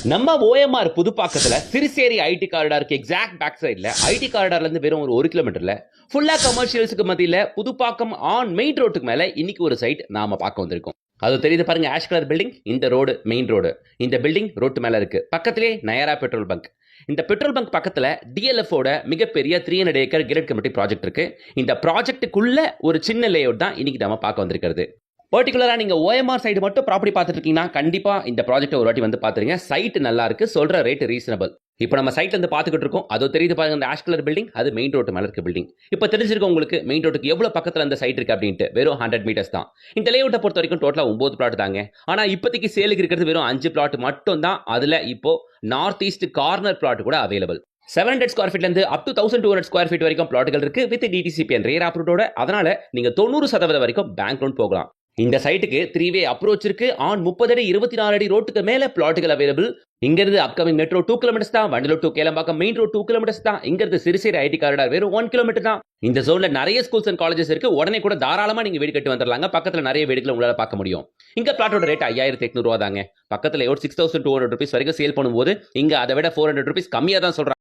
நம்ம ஓஎம்ஆர் புதுப்பாக்கத்துல சிறுசேரி ஐடி காரிடாருக்கு எக்ஸாக்ட் பேக் சைட்ல ஐடி காரிடார்ல இருந்து வெறும் ஒரு கிலோமீட்டர்ல ஃபுல்லா கமர்ஷியல்ஸுக்கு மத்தியில புதுப்பாக்கம் ஆன் மெயின் ரோட்டுக்கு மேல இன்னைக்கு ஒரு சைட் நாம பார்க்க வந்திருக்கோம். அது தெரியுது பாருங்க, ஆஷ் கலர் பில்டிங். இந்த ரோடு மெயின் ரோடு. இந்த பில்டிங் ரோட்டு மேல இருக்கு. பக்கத்திலே நயரா பெட்ரோல் பங்க். இந்த பெட்ரோல் பங்க் பக்கத்துல டிஎல்எஃப்-ஓட மிகப்பெரிய 300 ஏக்கர் கிரேட் கமிட்டி ப்ராஜெக்ட் இருக்கு. இந்த ப்ராஜெக்ட்டுக்குள்ள ஒரு சின்ன லேஅவுட் தான் இன்னைக்கு நம்ம பார்க்க வந்திருக்கிறது. பர்டிகுலரா நீங்க ஓஎம்ஆர் சைடு மட்டும் ப்ராப்பர்ட்டி பார்த்துட்டு இருக்கீங்கன்னா கண்டிப்பா இந்த ப்ராஜெக்ட் ஒரு வாட்டி வந்து பாத்துருங்க. சைட் நல்லா இருக்கு, சொல்ற ரேட் ரீசனபிள். இப்போ நம்ம சைட்ல இருந்து பார்த்துக்கிட்டு இருக்கோம். அது தெரியுது பாருங்க, இந்த ஆஷ் கலர் பில்டிங். அது மெயின் ரோட்டு மேல இருக்க பில்டிங். இப்போ தெரிஞ்சிருக்கும் உங்களுக்கு மெயின் ரோட்டுக்கு எவ்வளவு பக்கத்துல அந்த சைட் இருக்கு அப்படின்ட்டு. வெறும் 100 மீட்டர்ஸ் தான். இந்த லேஅவுட்டை பொறுத்த வரைக்கும் டோட்டலா 9 பிளாட் தாங்க. ஆனா இப்போதைக்கு சேலுக்கு இருக்கிறது வெறும் 5 பிளாட் மட்டும் தான். அதுல இப்போ நார்த் ஈஸ்ட் கார்னர் பிளாட் கூட அவைலபிள். 700 ஸ்கொயர் ஃபீட்ல இருந்து அப் டு 1200 ஸ்கொயர் ஃபீட் வரைக்கும் பிளாட்டுகள் இருக்கு வித் டிடிசிபி அண்ட் ரேர் அப்ரூவோட. அதனால நீங்க 90% வரைக்கும் பேங்க் லோன் போகலாம். இந்த சைட்டுக்கு 3-வே அப்ரோச் இருக்கு. ஆன் 30 அடி 24 அடி ரோட்டுக்கு மேல பிளாட்டுகள் அவைலபிள். இங்க இருந்து அப்கமிங் மெட்ரோ 2 கிலோமீட்டர்ஸ் தான். Vandalur to Kelambakkam main road 2 kilometres தான். இங்க இருந்து சிறுசேரி ஐடி காரிடார் வெறும் 1 கிலோமீட்டர் தான். இந்த ஜோன்ல நிறைய ஸ்கூல்ஸ் அண்ட் காலேஜஸ் இருக்கு. உடனே கூட தாராளமா நீங்க வீடு கட்டி வந்துடலாங்க. பக்கத்துல நிறைய வீடுகளை உங்களால பார்க்க முடியும். இங்க பிளாட்டோட ரேட் 5800 ரூபா தாங்க. பக்கத்துல 6200 rupees வரைக்கும் சேல் பண்ணும்போது இங்க அதை விட 400 rupees கம்மியா தான் சொல்றாங்க.